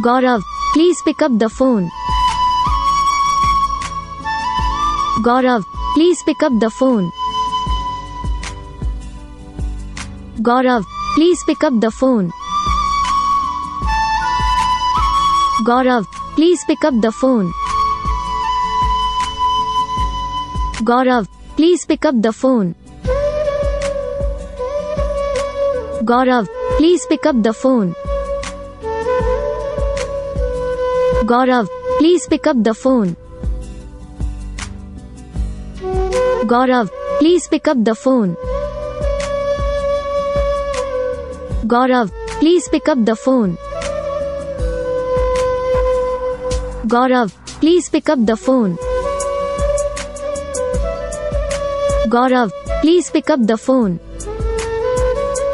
Gorav, please pick up the phone. Gorav, please pick up the phone. Gorav, please pick up the phone. Gorav, please pick up the phone. Gorav, please pick up the phone. Gorav, please pick up the phone. Gorav, please pick up the phone. Gorav, please pick up the phone. Gorav, please pick up the phone. Gorav, please pick up the phone. Gorav, please pick up the phone.